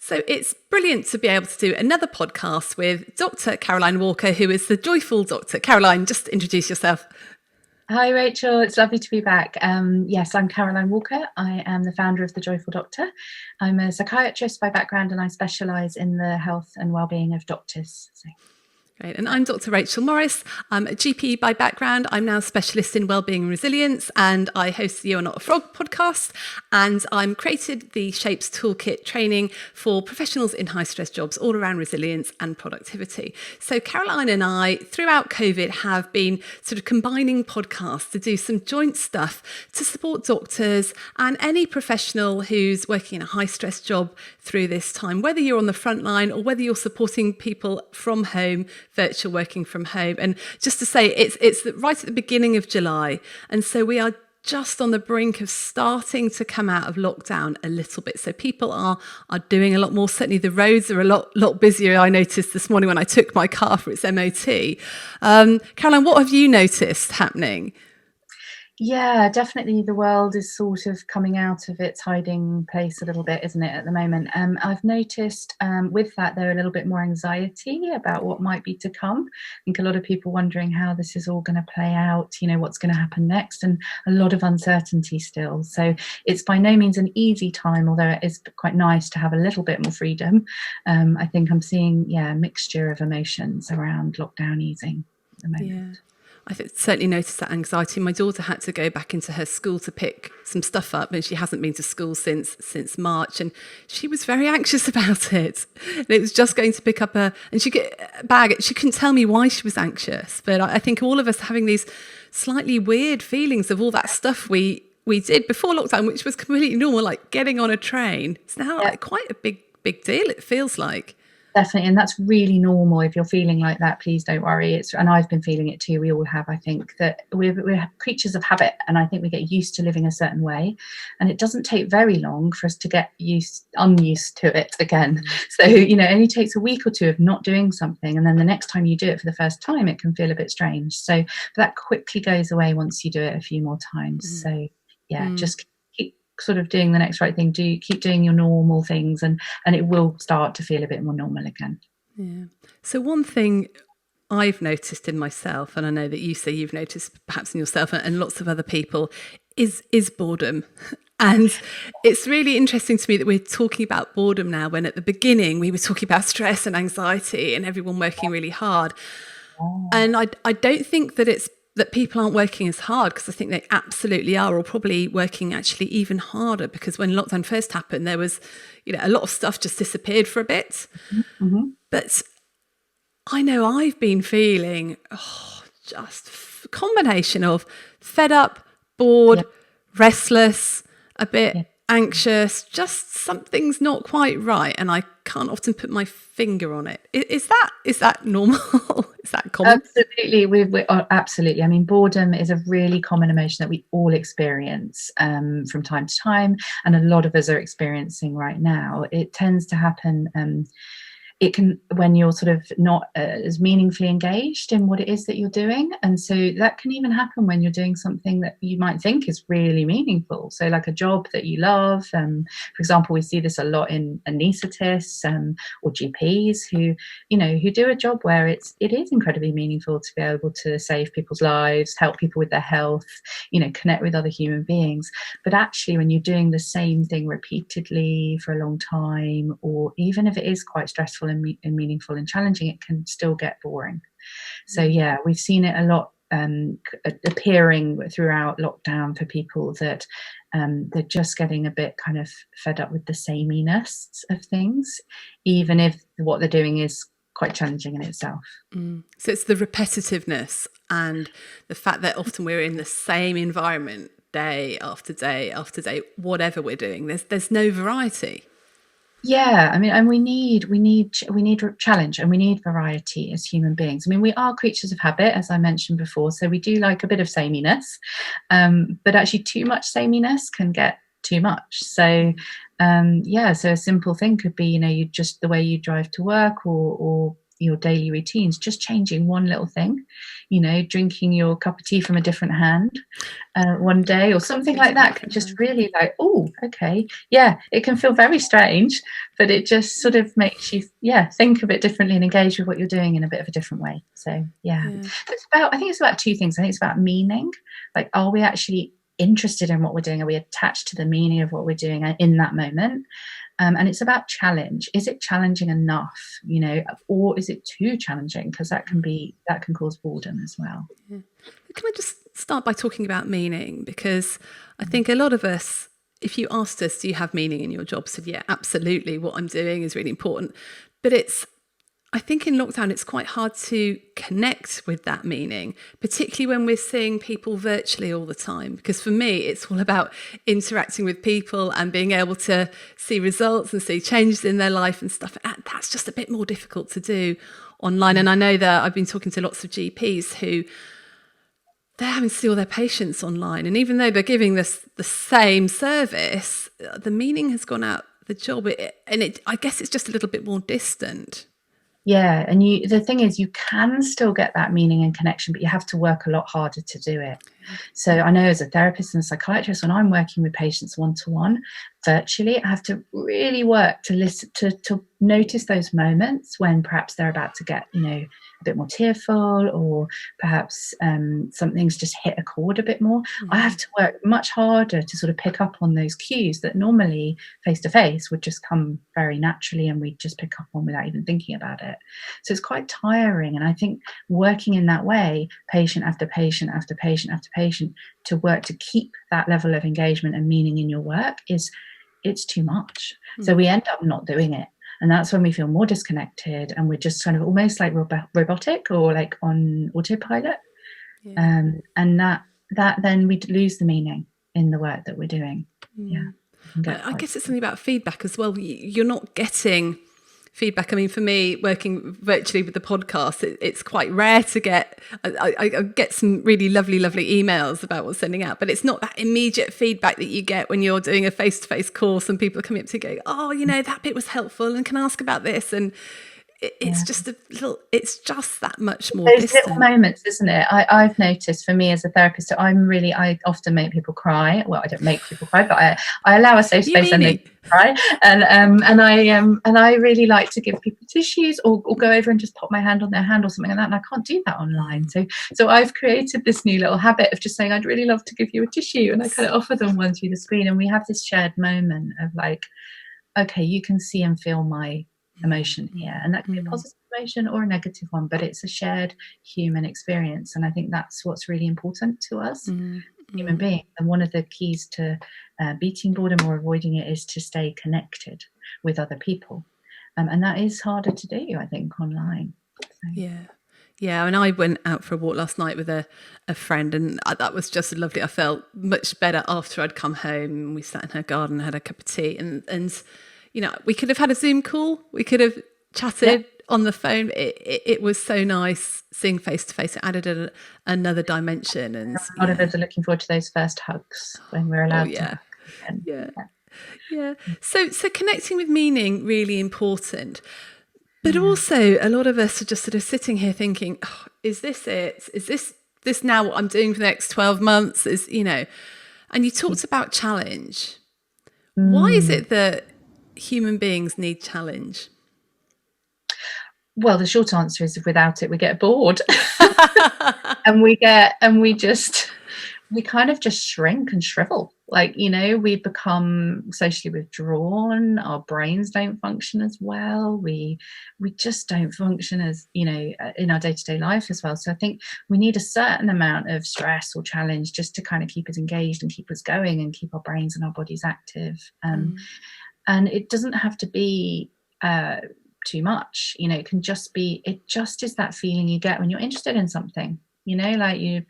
So it's brilliant to be able to do another podcast with Dr. Caroline Walker, who is the joyful doctor. Caroline, just introduce yourself. Hi, Rachel. It's lovely to be back. Yes, I'm Caroline Walker. I am the founder of The Joyful Doctor. I'm a psychiatrist by background and I specialise in the health and wellbeing of doctors. Great. And I'm Dr. Rachel Morris. I'm a GP by background. I'm now a specialist in wellbeing and resilience, and I host the You're Not a Frog podcast. And I'm created the Shapes Toolkit training for professionals in high stress jobs all around resilience and productivity. So Caroline and I, throughout COVID, have been sort of combining podcasts to do some joint stuff to support doctors and any professional who's working in a high stress job through this time, whether you're on the front line or whether you're supporting people from home, virtual working from home. And just to say, it's right at the beginning of July, and so we are just on the brink of starting to come out of lockdown a little bit. So people are doing a lot more. Certainly the roads are a lot busier. I noticed this morning when I took my car for its MOT. Caroline, what have you noticed happening? Yeah, definitely the world is sort of coming out of its hiding place a little bit, isn't it, at the moment? I've noticed with that, there a little bit more anxiety about what might be to come. I think a lot of people wondering how this is all going to play out, what's going to happen next, and a lot of uncertainty still. So it's by no means an easy time, although it is quite nice to have a little bit more freedom. I think I'm seeing, a mixture of emotions around lockdown easing at the moment. Yeah. I certainly noticed that anxiety. My daughter had to go back into her school to pick some stuff up, and she hasn't been to school since March, and she was very anxious about it. And it was just going to pick up and she get a bag. She couldn't tell me why she was anxious, but I think all of us having these slightly weird feelings of all that stuff we did before lockdown, which was completely normal, like getting on a train. It's now like quite a big deal, it feels like. Definitely, and that's really normal. If you're feeling like that, please don't worry. And I've been feeling it too. We all have. I think that we're creatures of habit, and I think we get used to living a certain way, and it doesn't take very long for us to get unused to it again. So it only takes a week or two of not doing something, and then the next time you do it for the first time, it can feel a bit strange. So that quickly goes away once you do it a few more times. So just sort of doing the next right thing. Keep doing your normal things, and it will start to feel a bit more normal again. Yeah. So one thing I've noticed in myself, and I know that you say you've noticed perhaps in yourself and lots of other people, is boredom. And it's really interesting to me that we're talking about boredom now, when at the beginning we were talking about stress and anxiety and everyone working really hard. And I don't think that people aren't working as hard, because I think they absolutely are, or probably working actually even harder, because when lockdown first happened, there was, a lot of stuff just disappeared for a bit. Mm-hmm. But I know I've been feeling just a combination of fed up, bored, restless, a bit anxious, just something's not quite right, and I can't often put my finger on it. Is that normal? Is that common? Absolutely, we absolutely. I mean, boredom is a really common emotion that we all experience from time to time, and a lot of us are experiencing right now. It tends to happen. It can when you're sort of not as meaningfully engaged in what it is that you're doing. And so that can even happen when you're doing something that you might think is really meaningful. So like a job that you love. For example, we see this a lot in anaesthetists or GPs who do a job where it is incredibly meaningful to be able to save people's lives, help people with their health, connect with other human beings. But actually, when you're doing the same thing repeatedly for a long time, or even if it is quite stressful and meaningful and challenging, it can still get boring. So we've seen it a lot appearing throughout lockdown for people that they're just getting a bit kind of fed up with the sameness of things, even if what they're doing is quite challenging in itself. So it's the repetitiveness and the fact that often we're in the same environment day after day after day, whatever we're doing. There's no variety. Yeah, I mean, and we need challenge, and we need variety as human beings. I mean, we are creatures of habit, as I mentioned before, so we do like a bit of sameness, but actually too much sameness can get too much. So so a simple thing could be, you just the way you drive to work, or your daily routines, just changing one little thing, drinking your cup of tea from a different hand one day or something like that can just really like, oh, okay, yeah, it can feel very strange, but it just sort of makes you think of it differently and engage with what you're doing in a bit of a different way. So I think it's about two things. I think it's about meaning, like, are we actually interested in what we're doing? Are we attached to the meaning of what we're doing in that moment? And it's about challenge. Is it challenging enough, or is it too challenging? Because that can cause boredom as well. Yeah. Can I just start by talking about meaning? Because I think a lot of us, if you asked us, do you have meaning in your job? Said, yeah, absolutely. What I'm doing is really important. But I think in lockdown, it's quite hard to connect with that meaning, particularly when we're seeing people virtually all the time. Because for me, it's all about interacting with people and being able to see results and see changes in their life and stuff. And that's just a bit more difficult to do online. And I know that I've been talking to lots of GPs who they're having to see all their patients online. And even though they're giving this the same service, the meaning has gone out the job. I guess it's just a little bit more distant. Yeah, and the thing is, you can still get that meaning and connection, but you have to work a lot harder to do it. So I know as a therapist and a psychiatrist, when I'm working with patients one-to-one virtually, I have to really work to listen, to notice those moments when perhaps they're about to get, a bit more tearful, or perhaps something's just hit a chord a bit more. I have to work much harder to sort of pick up on those cues that normally face-to-face would just come very naturally and we'd just pick up on without even thinking about it. So it's quite tiring. And I think working in that way, patient after patient after patient after patient, to work to keep that level of engagement and meaning in your work it's too much. So we end up not doing it. And that's when we feel more disconnected and we're just kind of almost like robotic or like on autopilot. Yeah. And that then we lose the meaning in the work that we're doing. Yeah. I guess it's something about feedback as well. You're not getting feedback. I mean, for me, working virtually with the podcast, it's quite rare to get, I get some really lovely emails about what's sending out, but it's not that immediate feedback that you get when you're doing a face-to-face course and people are coming up to you go, oh, that bit was helpful and can I ask about this? And it's just it's that much more those distant. Little moments, isn't it? I've noticed for me as a therapist, so I often make people cry. Well, I don't make people cry, but I allow a safe space and they cry. And I really like to give people tissues or go over and just pop my hand on their hand or something like that. And I can't do that online. So I've created this new little habit of just saying, I'd really love to give you a tissue. And I kind of offer them one through the screen. And we have this shared moment of like, okay, you can see and feel my emotion here, and that can be a positive emotion or a negative one, but it's a shared human experience. And I think that's what's really important to us human beings. And one of the keys to beating boredom or avoiding it is to stay connected with other people, and that is harder to do, I think, online. So. Yeah, and I went out for a walk last night with a friend, and that was just lovely. I felt much better after I'd come home. We sat in her garden, had a cup of tea, and we could have had a Zoom call. We could have chatted on the phone. It was so nice seeing face to face. It added another dimension. And a lot of us are looking forward to those first hugs when we're allowed to. Yeah. So connecting with meaning, really important. But also a lot of us are just sort of sitting here thinking, oh, is this it? Is this now what I'm doing for the next 12 months? And you talked about challenge. Why is it that human beings need challenge? Well, the short answer is without it we get bored. and we kind of just shrink and shrivel. Like, we become socially withdrawn. Our brains don't function as well. We just don't function as, in our day-to-day life as well. So I think we need a certain amount of stress or challenge just to kind of keep us engaged and keep us going and keep our brains and our bodies active. And it doesn't have to be too much, it can just be, it just is that feeling you get when you're interested in something, like you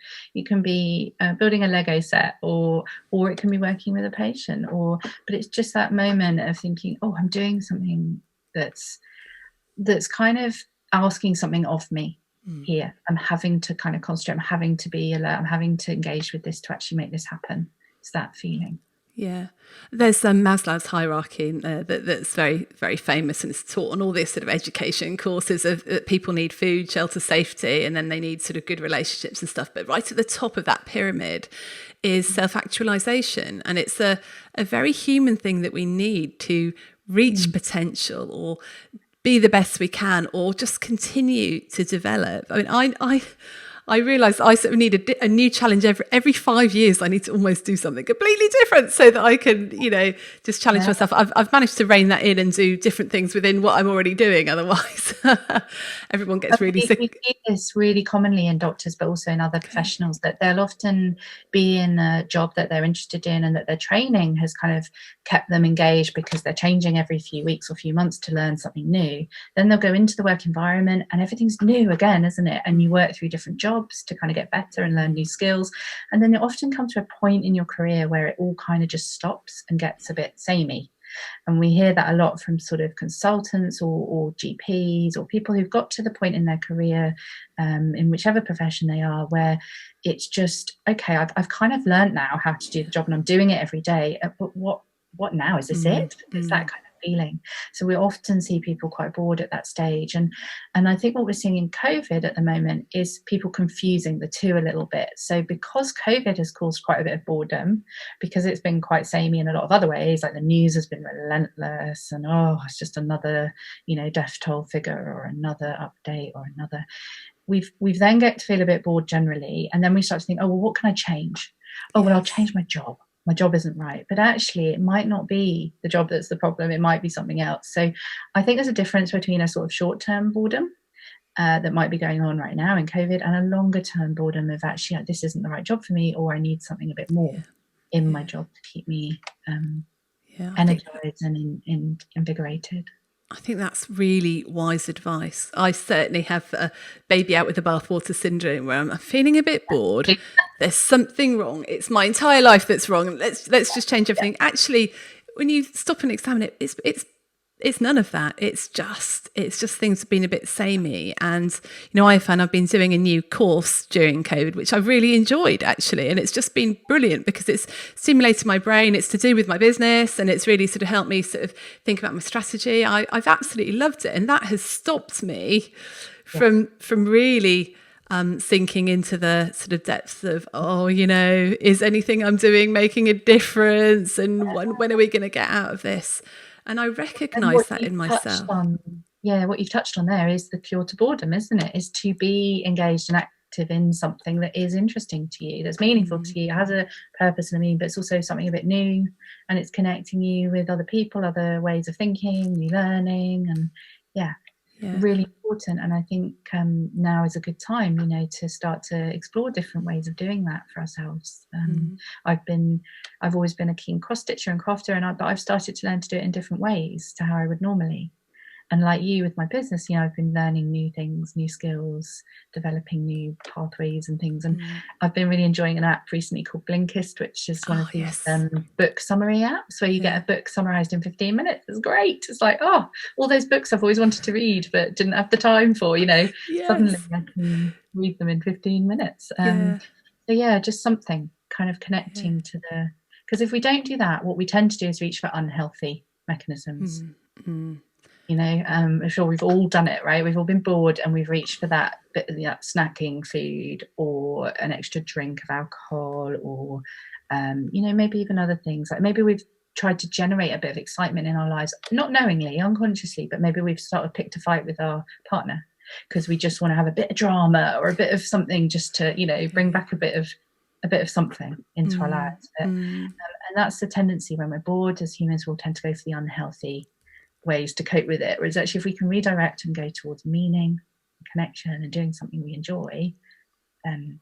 can be building a Lego set or it can be working with a patient but it's just that moment of thinking, oh, I'm doing something that's kind of asking something of me here. I'm having to kind of concentrate, I'm having to be alert, I'm having to engage with this to actually make this happen. It's that feeling. Yeah, there's Maslow's hierarchy that's very, very famous, and it's taught on all these sort of education courses of that people need food, shelter, safety, and then they need sort of good relationships and stuff. But right at the top of that pyramid is self-actualization, and it's a very human thing that we need to reach potential or be the best we can, or just continue to develop. I mean, I realise I sort of need a new challenge every 5 years. I need to almost do something completely different so that I can, just challenge myself. I've managed to rein that in and do different things within what I'm already doing. Otherwise, everyone gets really sick. We see this really commonly in doctors, but also in other professionals, that they'll often be in a job that they're interested in and that their training has kind of kept them engaged because they're changing every few weeks or few months to learn something new. Then they'll go into the work environment and everything's new again, isn't it? And you work through different jobs to kind of get better and learn new skills. And then it often comes to a point in your career where it all kind of just stops and gets a bit samey. And we hear that a lot from sort of consultants or GPs or people who've got to the point in their career, in whichever profession they are, where it's just, okay, I've kind of learned now how to do the job and I'm doing it every day. But what now? Is this it? It's that kind of feeling. So we often see people quite bored at that stage. And I think what we're seeing in COVID at the moment is people confusing the two a little bit. So because COVID has caused quite a bit of boredom, because it's been quite samey in a lot of other ways, like the news has been relentless and, it's just another, death toll figure or another update or another. We've then get to feel a bit bored generally. And then we start to think, well, what can I change? Well, I'll change my job. My job isn't right, but actually it might not be the job that's the problem. It might be something else. So I think there's a difference between a sort of short-term boredom that might be going on right now in COVID and a longer-term boredom of actually, this isn't the right job for me, or I need something a bit more in my job to keep me energized and invigorated. I think that's really wise advice. I certainly have a baby out with the bathwater syndrome where I'm feeling a bit bored. There's something wrong. It's my entire life that's wrong. Let's just change everything. Actually, when you stop and examine it, it's none of that. It's just things have been a bit samey. And, I found I've been doing a new course during COVID, which I've really enjoyed actually. And it's just been brilliant because it's stimulated my brain. It's to do with my business and it's really sort of helped me sort of think about my strategy. I've absolutely loved it. And that has stopped me from really sinking into the sort of depths of, is anything I'm doing making a difference? And when are we going to get out of this? And I recognise that in myself. What you've touched on there is the cure to boredom, isn't it? Is to be engaged and active in something that is interesting to you, that's meaningful to you, has a purpose and a meaning, but it's also something a bit new and it's connecting you with other people, other ways of thinking, new learning, and really important. And I think now is a good time, to start to explore different ways of doing that for ourselves. I've always been a keen cross stitcher and crafter, but I've started to learn to do it in different ways to how I would normally. And like you with my business, I've been learning new things, new skills, developing new pathways and things. And I've been really enjoying an app recently called Blinkist, which is one of these book summary apps where you get a book summarized in 15 minutes. It's great. It's like, all those books I've always wanted to read but didn't have the time for, suddenly I can read them in 15 minutes. So just something kind of connecting to because if we don't do that, what we tend to do is reach for unhealthy mechanisms. I'm sure we've all done it, right? We've all been bored and we've reached for that bit of that snacking food or an extra drink of alcohol or, maybe even other things. Like maybe we've tried to generate a bit of excitement in our lives, not knowingly, unconsciously, but maybe we've picked a fight with our partner because we just want to have a bit of drama or a bit of something just to, bring back a bit of something into our lives. And that's the tendency when we're bored as humans, we'll tend to go for the unhealthy ways to cope with it, whereas actually if we can redirect and go towards meaning, connection and doing something we enjoy, then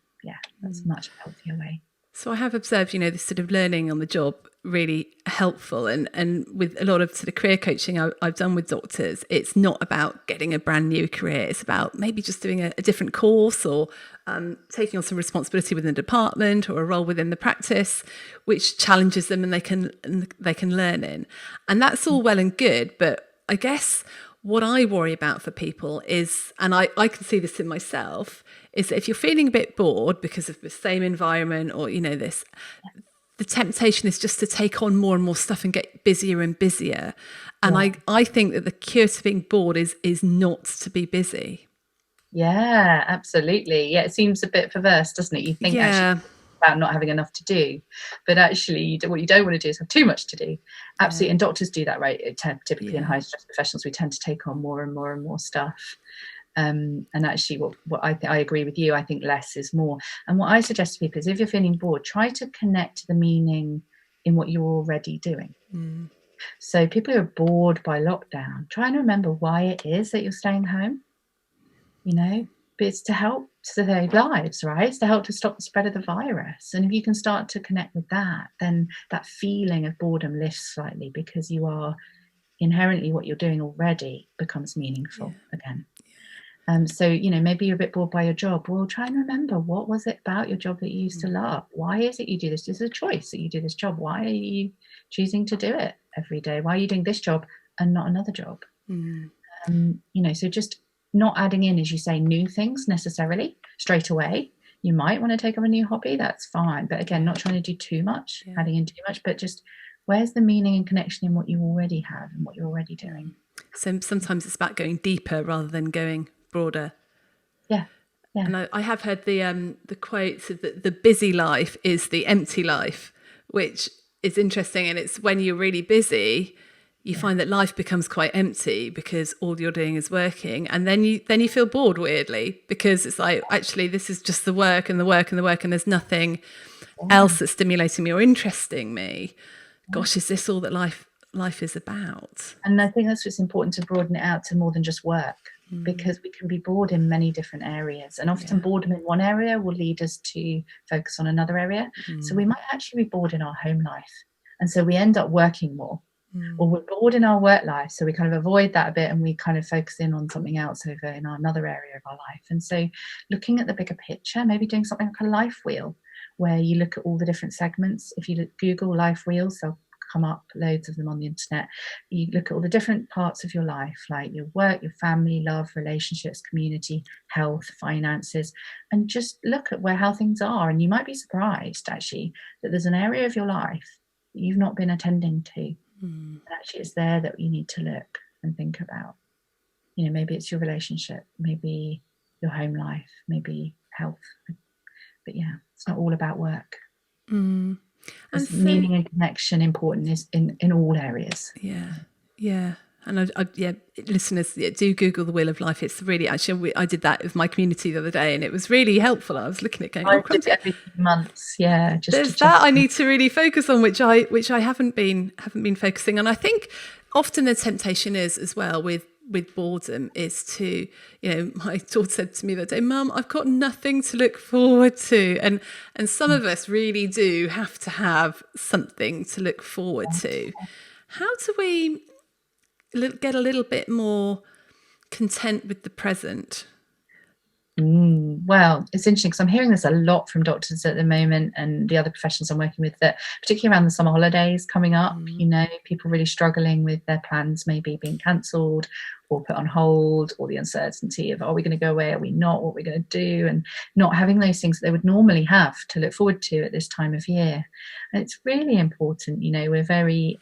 that's a much healthier way. So I have observed, this sort of learning on the job really helpful, and with a lot of sort of career coaching I've done with doctors, it's not about getting a brand new career. It's about maybe just doing a different course or taking on some responsibility within the department or a role within the practice, which challenges them and they can learn in. And that's all well and good, but I guess what I worry about for people is, and I can see this in myself, is that if you're feeling a bit bored because of the same environment or, the temptation is just to take on more and more stuff and get busier and busier. And I think that the cure to being bored is not to be busy. Yeah, absolutely. Yeah, it seems a bit perverse, doesn't it? You think actually about not having enough to do, but actually what you don't want to do is have too much to do. Absolutely. And doctors do that, right? Typically in high stress professionals, we tend to take on more and more and more stuff. And actually what I agree with you, I think less is more. And what I suggest to people is, if you're feeling bored, try to connect to the meaning in what you're already doing. So people who are bored by lockdown, try and remember why it is that you're staying home. But it's to help to save lives, right? It's to help to stop the spread of the virus. And if you can start to connect with that, then that feeling of boredom lifts slightly, because you are inherently, what you're doing already becomes meaningful again. So, maybe you're a bit bored by your job. Well, try and remember, what was it about your job that you used to love? Why is it you do this? This is a choice that you do this job. Why are you choosing to do it every day? Why are you doing this job and not another job? So just not adding in, as you say, new things necessarily straight away. You might want to take up a new hobby. That's fine. But again, not trying to do too much, adding in too much, but just where's the meaning and connection in what you already have and what you're already doing. So sometimes it's about going deeper rather than going broader. Yeah. And I have heard the quote that the busy life is the empty life, which is interesting. And it's when you're really busy, you find that life becomes quite empty because all you're doing is working, and then you feel bored, weirdly, because it's like, actually this is just the work and the work and the work, and there's nothing else that's stimulating me or interesting me. Gosh, is this all that life is about? And I think that's what's important, to broaden it out to more than just work. Because we can be bored in many different areas, and often boredom in one area will lead us to focus on another area. So we might actually be bored in our home life, and so we end up working more. Or we're bored in our work life, so we kind of avoid that a bit and we kind of focus in on something else over in another area of our life. And so looking at the bigger picture, maybe doing something like a life wheel, where you look at all the different segments. If you Google life wheels, they'll come up, loads of them on the internet. You look at all the different parts of your life, like your work, your family, love, relationships, community, health, finances, and just look at how things are. And you might be surprised, actually, that there's an area of your life that you've not been attending to. And actually it's there that you need to look and think about. Maybe it's your relationship, maybe your home life, maybe health. But it's not all about work. And meaning and connection important is in all areas. And listeners, do Google the Wheel of Life. It's really, actually, I did that with my community the other day, and it was really helpful. I was looking at going, I did it every few months. There's that I need to really focus on, which I haven't been focusing on. I think often the temptation is, as well, with boredom, is to, my daughter said to me the other day, Mum, I've got nothing to look forward to. And some of us really do have to have something to look forward to. How do we get a little bit more content with the present? Well, it's interesting, because I'm hearing this a lot from doctors at the moment and the other professions I'm working with, that particularly around the summer holidays coming up, people really struggling with their plans maybe being cancelled or put on hold, or the uncertainty of, are we going to go away, are we not, what are we going to do, and not having those things that they would normally have to look forward to at this time of year. And it's really important. We're very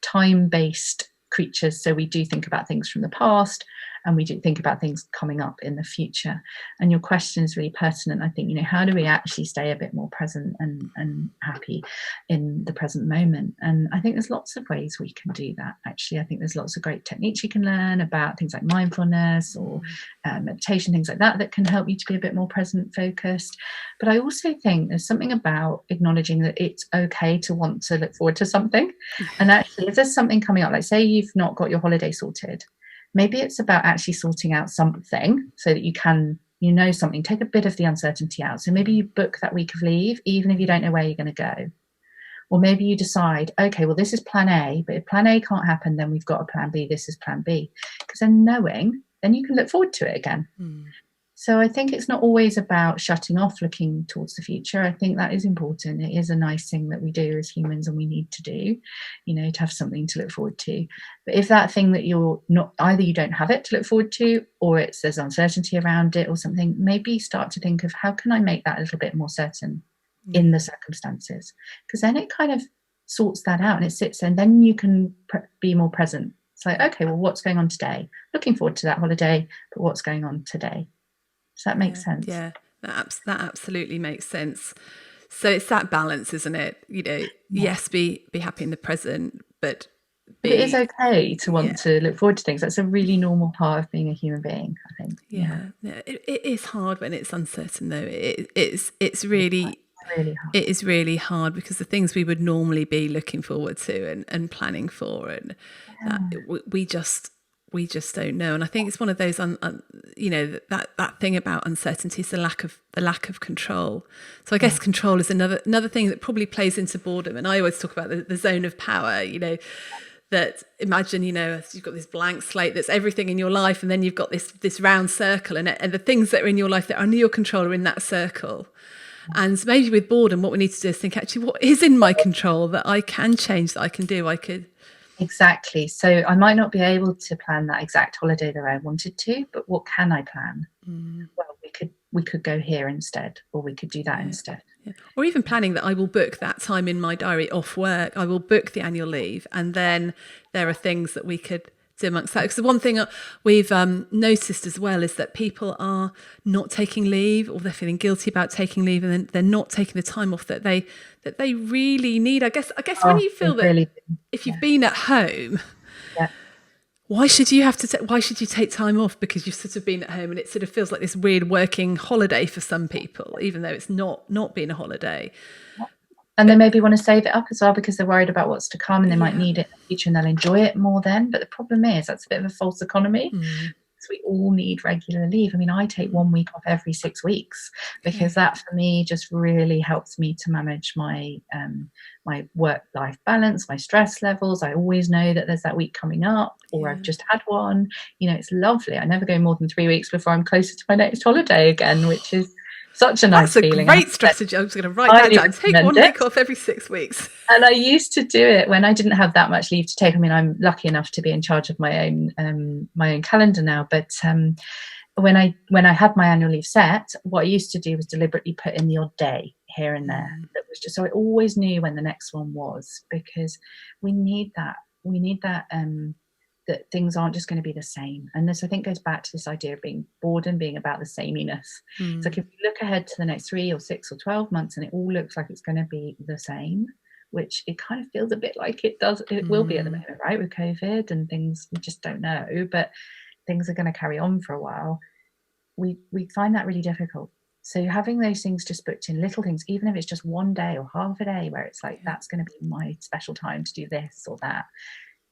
time-based creatures, so we do think about things from the past, and we do think about things coming up in the future. And your question is really pertinent. I think, how do we actually stay a bit more present and happy in the present moment? And I think there's lots of ways we can do that, actually. I think there's lots of great techniques you can learn about, things like mindfulness or meditation, things like that can help you to be a bit more present focused. But I also think there's something about acknowledging that it's okay to want to look forward to something. And actually, if there's something coming up, like say you've not got your holiday sorted, maybe it's about actually sorting out something so that you can, something, take a bit of the uncertainty out. So maybe you book that week of leave, even if you don't know where you're going to go. Or maybe you decide, okay, well, this is plan A, but if plan A can't happen, then we've got a plan B. This is plan B. Because then you can look forward to it again. So I think it's not always about shutting off, looking towards the future. I think that is important. It is a nice thing that we do as humans, and we need to do, to have something to look forward to. But if that thing that you're not, either you don't have it to look forward to, or there's uncertainty around it or something, maybe start to think of, how can I make that a little bit more certain? in the circumstances, because then it kind of sorts that out and it sits there, and then you can be more present. It's like, okay, well, what's going on today? Looking forward to that holiday, but what's going on today? Does that make sense? Yeah, that absolutely makes sense. So it's that balance, isn't it? Yes, be happy in the present, but it is okay to want to look forward to things. That's a really normal part of being a human being, I think. It is hard when it's uncertain, though. It's really hard. It is really hard, because the things we would normally be looking forward to and planning for, and we just don't know. And I think it's one of those that thing about uncertainty is the lack of control. So I guess control is another thing that probably plays into boredom. And I always talk about the zone of power, that imagine, you've got this blank slate that's everything in your life, and then you've got this round circle, and the things that are in your life that are under your control are in that circle. And maybe with boredom, what we need to do is think, actually, what is in my control that I can change, that I can do? Exactly. So I might not be able to plan that exact holiday that I wanted to, but what can I plan? Well, we could go here instead, or we could do that instead. Yeah. Or even planning that I will book that time in my diary off work. I will book the annual leave, and then there are things that we could do amongst that. Because the one thing we've noticed as well is that people are not taking leave, or they're feeling guilty about taking leave, and then they're not taking the time off that they really need. I guess when you feel that really, if you've been at home, why should you take time off because you've sort of been at home, and it sort of feels like this weird working holiday for some people, even though it's not being a holiday. And they maybe want to save it up as well because they're worried about what's to come, and they might need it in the future, and they'll enjoy it more then. But the problem is that's a bit of a false economy. So we all need regular leave. I mean, I take 1 week off every 6 weeks because that for me just really helps me to manage my my work-life balance, my stress levels. I always know that there's that week coming up, or I've just had one. It's lovely. I never go more than 3 weeks before I'm closer to my next holiday again, which is such a nice feeling. That's a great strategy. I'm just going to write that down. Take 1 week off every 6 weeks. And I used to do it when I didn't have that much leave to take. I mean, I'm lucky enough to be in charge of my own calendar now. But when I had my annual leave set, what I used to do was deliberately put in the odd day here and there. That was just so I always knew when the next one was, because we need that. We need that. That things aren't just going to be the same. And this, I think, goes back to this idea of boredom being about the sameness. It's like if you look ahead to the next 3 or 6 or 12 months and it all looks like it's going to be the same, which it kind of feels a bit like it will be at the moment, right? With COVID and things, we just don't know, but things are going to carry on for a while. We find that really difficult. So having those things just booked in, little things, even if it's just 1 day or half a day where it's like, that's going to be my special time to do this or that,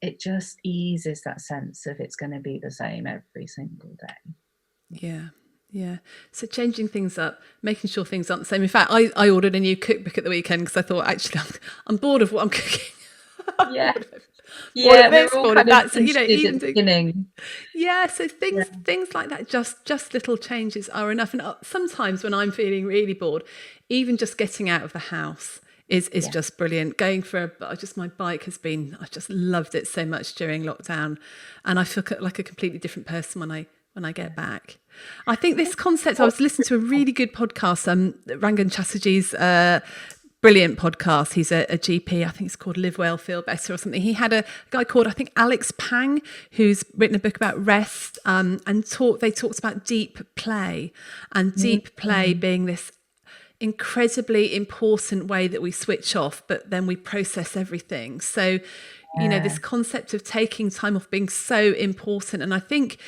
it just eases that sense of it's going to be the same every single day. Yeah. So changing things up, making sure things aren't the same. In fact, I ordered a new cookbook at the weekend because I thought, actually, I'm bored of what I'm cooking. Bored of that. So, even beginning. So things like that, just little changes are enough. And sometimes when I'm feeling really bored, even just getting out of the house is just brilliant. Going for my bike has been, I just loved it so much during lockdown, and I feel like a completely different person when I get back. I think this concept, I was listening to a really good podcast, Rangan Chatterjee's brilliant podcast. He's a GP, I think it's called Live Well, Feel Better or something. He had a guy called, I think, Alex Pang, who's written a book about rest, and they talked about deep play, and deep play being this incredibly important way that we switch off, but then we process everything. So, this concept of taking time off being so important. And I think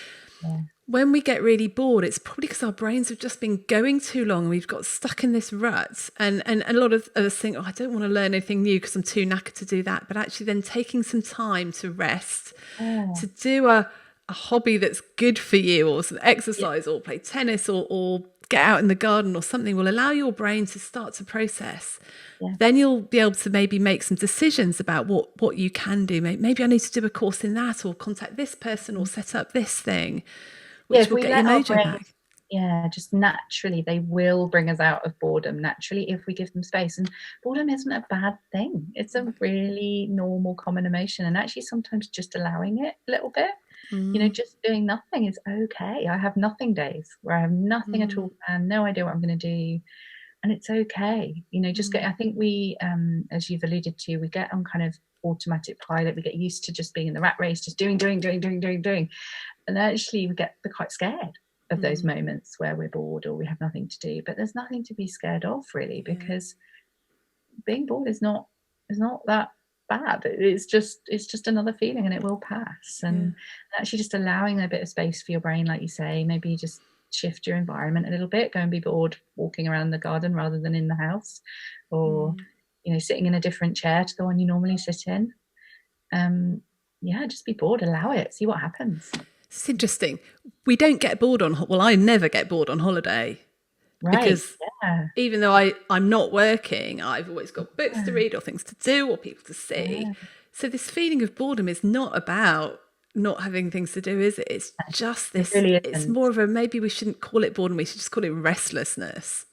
when we get really bored, it's probably because our brains have just been going too long and we've got stuck in this rut. And a lot of us think, I don't want to learn anything new because I'm too knackered to do that. But actually then taking some time to rest, to do a hobby that's good for you, or some exercise, or play tennis, or get out in the garden or something, will allow your brain to start to process. Then you'll be able to maybe make some decisions about what you can do. Maybe I need to do a course in that, or contact this person, or set up this thing, which will get your mojo back. Just naturally they will bring us out of boredom naturally if we give them space. And boredom isn't a bad thing. It's a really normal, common emotion, and actually sometimes just allowing it a little bit. Just doing nothing is okay. I have nothing days where I have nothing at all and no idea what I'm going to do. and it's okay. Just I think we, as you've alluded to, we get on kind of automatic pilot. We get used to just being in the rat race, just doing, and actually we get quite scared of those moments where we're bored or we have nothing to do. But there's nothing to be scared of, really, because being bored is not that bad. It's just another feeling, and it will pass. And actually just allowing a bit of space for your brain, like you say, maybe just shift your environment a little bit, go and be bored walking around the garden rather than in the house, or sitting in a different chair to the one you normally sit in. Just be bored, allow it, see what happens. It's interesting. We don't get bored I never get bored on holiday. Right. Because even though I'm not working, I've always got books to read or things to do or people to see. So this feeling of boredom is not about not having things to do, is it? It's just this, it's more of a, maybe we shouldn't call it boredom, we should just call it restlessness.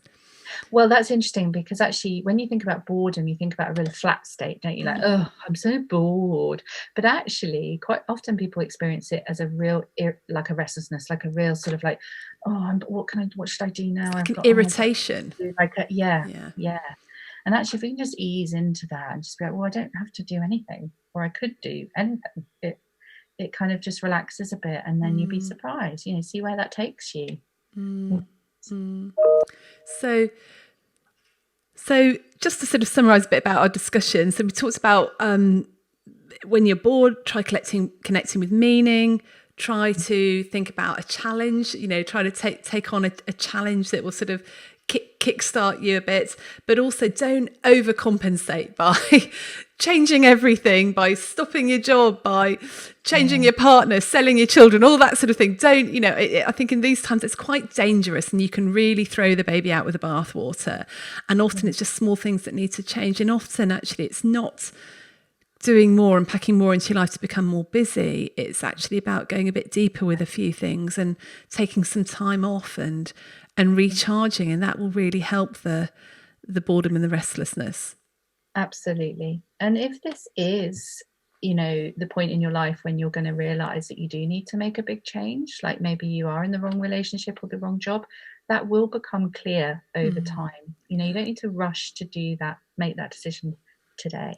Well, that's interesting, because actually when you think about boredom, you think about a really flat state, don't you? Like, oh, I'm so bored. But actually quite often people experience it as a real, like a restlessness, like a real sort of like, oh, what should I do now? It's like an irritation. Yeah. And actually if we can just ease into that and just be like, well, I don't have to do anything, or I could do anything. It kind of just relaxes a bit, and then you'd be surprised, see where that takes you. So just to sort of summarize a bit about our discussion. So we talked about when you're bored, try connecting with meaning, try to think about a challenge, try to take on a challenge that will sort of kickstart you a bit, but also don't overcompensate by changing everything, by stopping your job, by changing your partner, selling your children, all that sort of thing. Don't, I think in these times it's quite dangerous, and you can really throw the baby out with the bathwater. And often it's just small things that need to change. And often actually it's not doing more and packing more into your life to become more busy. It's actually about going a bit deeper with a few things and taking some time off and recharging, and that will really help the boredom and the restlessness. Absolutely. And if this is, the point in your life when you're going to realize that you do need to make a big change, like maybe you are in the wrong relationship or the wrong job, that will become clear over time. You don't need to rush to do that, make that decision today.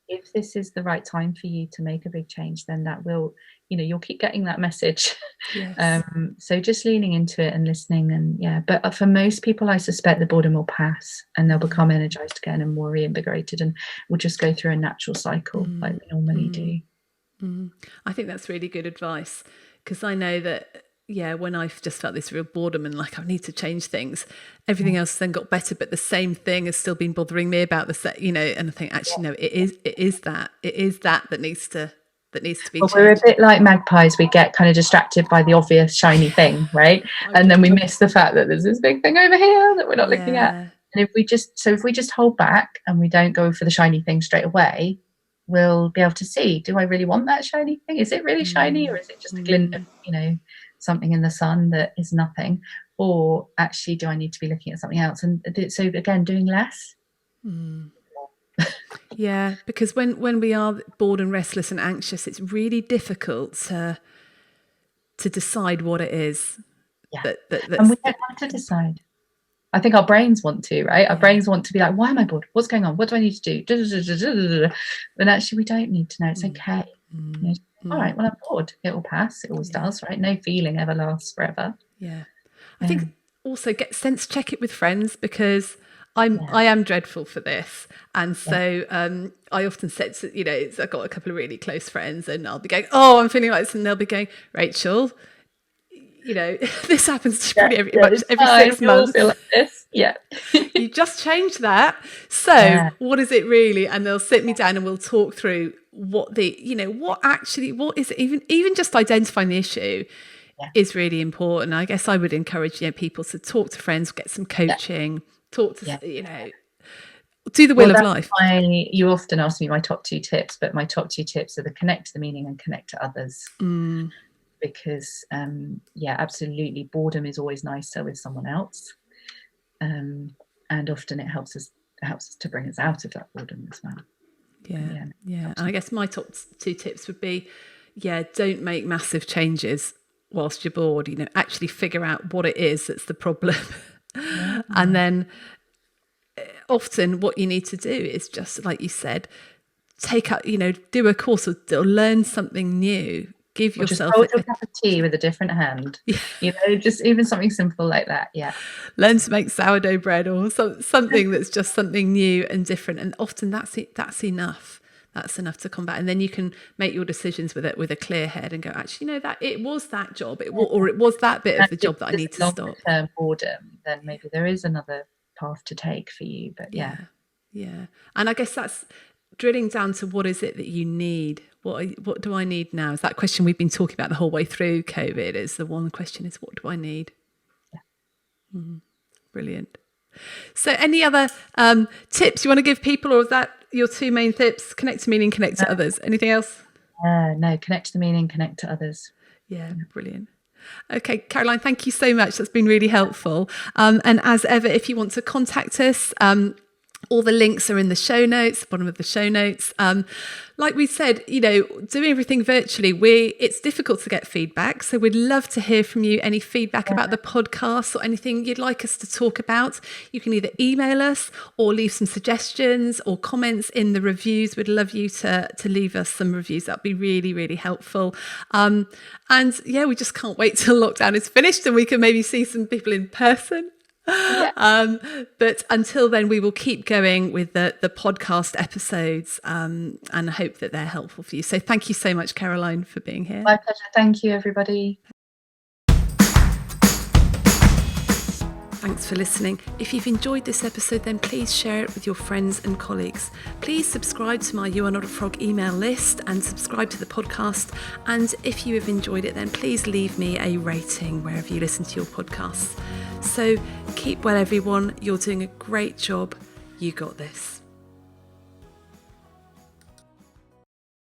If this is the right time for you to make a big change, then that will, you'll keep getting that message. So just leaning into it and listening, and but for most people, I suspect the boredom will pass and they'll become energized again and more reinvigorated, and we'll just go through a natural cycle like we normally do. I think that's really good advice, because I know that when I've just felt this real boredom and like I need to change things, everything else then got better, but the same thing has still been bothering me about and I think actually no, it is that needs to be changed. We're a bit like magpies. We get kind of distracted by the obvious shiny thing, right? And then we miss the fact that there's this big thing over here that we're not looking at. And if we just hold back and we don't go for the shiny thing straight away, we'll be able to see, do I really want that shiny thing? Is it really shiny, or is it just a glint of, something in the sun that is nothing? Or actually, do I need to be looking at something else? And so again, doing less. Because when we are bored and restless and anxious, it's really difficult to decide what it is. And we don't have to decide. I think our brains want to, right? Our brains want to be like, why am I bored? What's going on? What do I need to do? And actually, we don't need to know. It's okay. All right, well, I'm bored. It will pass. It always does, right? No feeling ever lasts forever. I think also sense check it with friends, because I am dreadful for this, and so I often said to, I've got a couple of really close friends, and I'll be going, oh, I'm feeling like this, and they'll be going, Rachel, this happens to pretty every 6 months. Feel like this. You just changed that. So what is it really? And they'll sit me down and we'll talk through what what is it, even just identifying the issue is really important. I guess I would encourage people to talk to friends, get some coaching, talk to do the wheel of life. You often ask me my top 2 tips, but my top 2 tips are the connect to the meaning and connect to others. Because absolutely, boredom is always nicer with someone else, and often it helps us to bring us out of that boredom as well. And I guess my top 2 tips would be don't make massive changes whilst you're bored. Actually figure out what it is that's the problem. And then often what you need to do is just, like you said, take up, do a course or learn something new. Give yourself just hold your cup of tea with a different hand. Just even something simple like that. Yeah. Learn to make sourdough bread or something that's just something new and different. And often that's enough. That's enough to combat. And then you can make your decisions with a clear head and go, actually, that it was that job, it was that bit of the job that I need to stop. Term boredom, then maybe there is another path to take for you. But yeah. And I guess that's drilling down to what is it that you need. What do I need now? Is that question we've been talking about the whole way through COVID. Is the one question is, what do I need? Yeah. Brilliant. So any other tips you want to give people, or is that your two main tips? Connect to meaning, connect to others. Anything else? No, connect to meaning, connect to others. Yeah, brilliant. Okay, Caroline, thank you so much. That's been really helpful. And as ever, if you want to contact us, all the links are in the show notes, bottom of the show notes. Like we said, doing everything virtually, it's difficult to get feedback. So we'd love to hear from you. Any feedback about the podcast or anything you'd like us to talk about, you can either email us or leave some suggestions or comments in the reviews. We'd love you to leave us some reviews. That'd be really, really helpful. And we just can't wait till lockdown is finished and we can maybe see some people in person. Yeah. But until then, we will keep going with the podcast episodes and hope that they're helpful for you. So thank you so much, Caroline, for being here. My pleasure. Thank you, everybody. Thanks for listening. If you've enjoyed this episode, then please share it with your friends and colleagues. Please subscribe to my You Are Not a Frog email list and subscribe to the podcast. And if you have enjoyed it, then please leave me a rating wherever you listen to your podcasts. So keep well, everyone. You're doing a great job. You got this.